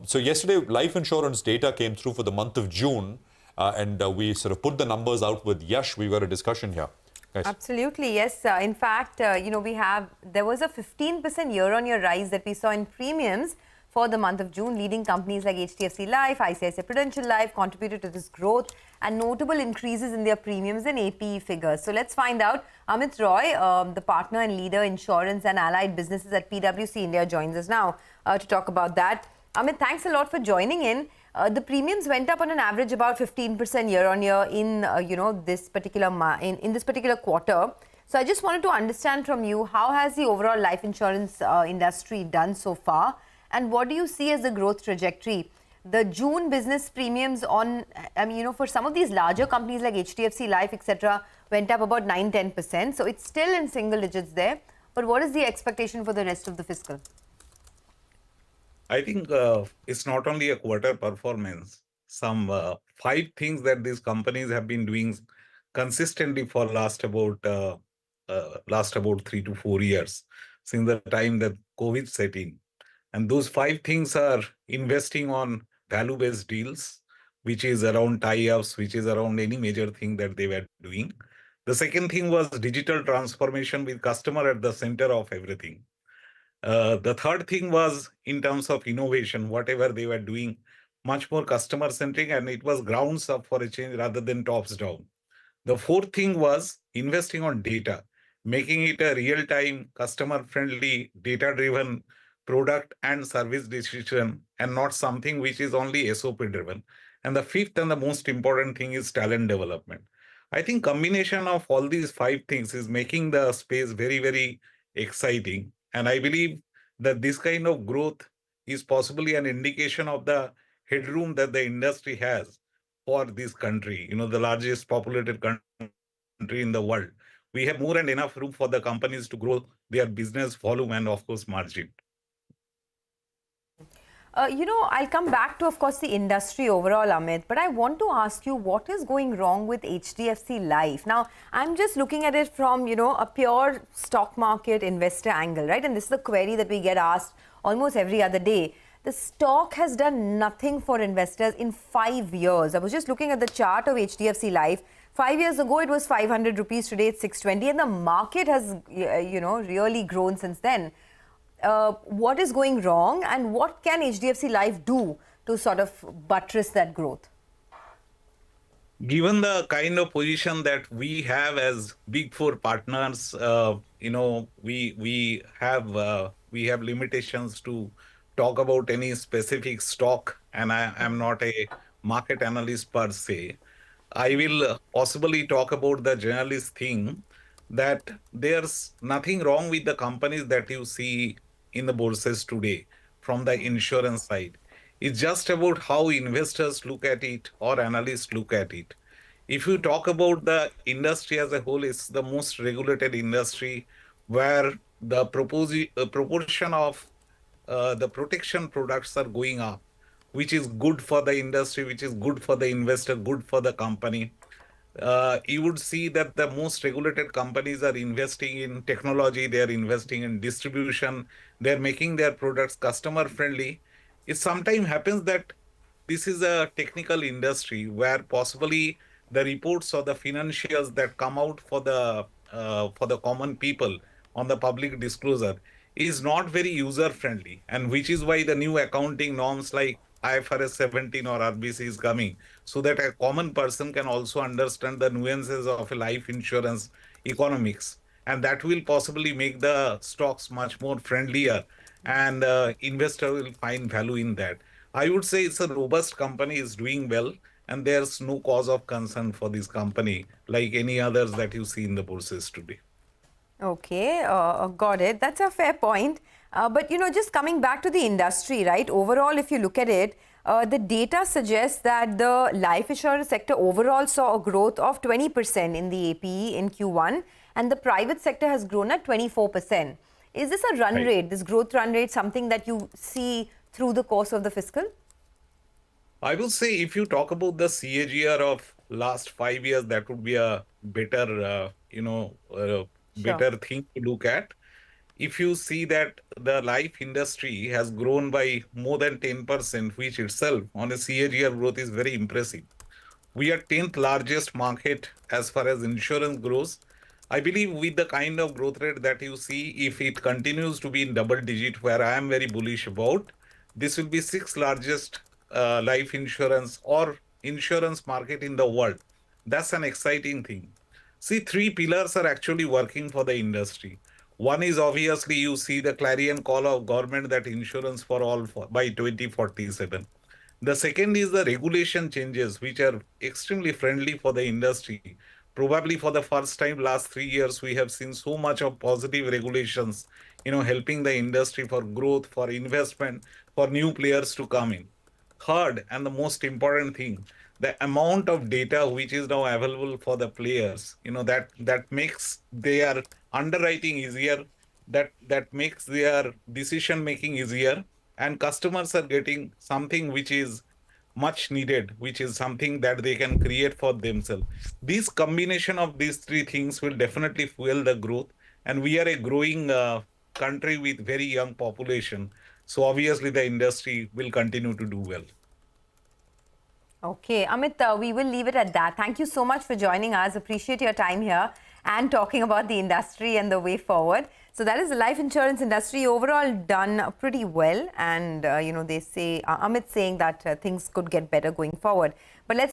So yesterday, life insurance data came through for the month of June, and we sort of put the numbers out with Yash. We've got a discussion here. Guys. Absolutely, yes. In fact, there was a 15% year-on-year rise that we saw in premiums for the month of June. Leading companies like HDFC Life, ICICI Prudential Life contributed to this growth and notable increases in their premiums and APE figures. So let's find out. Amit Roy, the partner and leader insurance and allied businesses at PwC India, joins us now to talk about that. Amit, thanks a lot for joining in. The premiums went up on an average about 15% year-on-year in this particular in this particular quarter. So I just wanted to understand from you, how has the overall life insurance industry done so far, and what do you see as the growth trajectory? The June business premiums on, for some of these larger companies like HDFC Life, etc., went up about 9-10%. So it's still in single digits there. But what is the expectation for the rest of the fiscal? I think it's not only a quarter performance. Some 5 things that these companies have been doing consistently for last about 3 to 4 years, since the time that COVID set in. And those 5 things are investing on value-based deals, which is around tie-ups, which is around any major thing that they were doing. The second thing was digital transformation with customer at the center of everything. The third thing was in terms of innovation, whatever they were doing, much more customer-centric, and it was grounds up for a change rather than tops down. The fourth thing was investing on data, making it a real-time, customer-friendly, data-driven product and service decision, and not something which is only SOP-driven. And the fifth and the most important thing is talent development. I think combination of all these 5 things is making the space very, very exciting. And I believe that this kind of growth is possibly an indication of the headroom that the industry has for this country, the largest populated country in the world. We have more than enough room for the companies to grow their business volume and, of course, margin. I'll come back to, of course, the industry overall, Amit, but I want to ask you, what is going wrong with HDFC Life? Now, I'm just looking at it from, a pure stock market investor angle, right? And this is the query that we get asked almost every other day. The stock has done nothing for investors in 5 years. I was just looking at the chart of HDFC Life. 5 years ago, it was 500 rupees. Today, it's 620. And the market has, really grown since then. What is going wrong, and what can HDFC Life do to sort of buttress that growth? Given the kind of position that we have as Big Four partners, we have limitations to talk about any specific stock, and I am not a market analyst per se. I will possibly talk about the generalist thing, that there's nothing wrong with the companies that you see in the bourses today from the insurance side. It's just about how investors look at it or analysts look at it. If you talk about the industry as a whole, it's the most regulated industry where the proportion of the protection products are going up, which is good for the industry, which is good for the investor, good for the company. You would see that the most regulated companies are investing in technology, they are investing in distribution, they're making their products customer friendly. It sometimes happens that this is a technical industry where possibly the reports or the financials that come out for the common people on the public disclosure is not very user friendly, and which is why the new accounting norms like IFRS 17 or RBC is coming, so that a common person can also understand the nuances of a life insurance economics. And that will possibly make the stocks much more friendlier, and investor will find value in that. I would say it's a robust company, is doing well, and there's no cause of concern for this company like any others that you see in the bourses today. Okay, got it. That's a fair point. But, just coming back to the industry, right? Overall, if you look at it, the data suggests that the life insurance sector overall saw a growth of 20% in the APE in Q1, and the private sector has grown at 24%. Is this a run rate, this growth run rate, something that you see through the course of the fiscal? I will say if you talk about the CAGR of last 5 years, that would be a better, better thing to look at. if you see that the life industry has grown by more than 10%, which itself on a CAGR growth is very impressive. We are 10th largest market as far as insurance grows. I believe with the kind of growth rate that you see, if it continues to be in double digit, where I am very bullish about, this will be sixth largest life insurance or insurance market in the world. That's an exciting thing. See, three pillars are actually working for the industry. One is obviously you see the clarion call of government that insurance for all by 2047. The second is the regulation changes, which are extremely friendly for the industry. Probably for the first time last 3 years, we have seen so much of positive regulations, helping the industry for growth, for investment, for new players to come in. Third, and the most important thing, the amount of data which is now available for the players, that makes their underwriting easier, that makes their decision making easier, and customers are getting something which is much needed, which is something that they can create for themselves. This combination of these three things will definitely fuel the growth, and we are a growing country with very young population. So obviously the industry will continue to do well. Okay, Amit, we will leave it at that. Thank you so much for joining us. Appreciate your time here and talking about the industry and the way forward. So that is the life insurance industry overall done pretty well. And, they say, Amit saying that things could get better going forward. But let's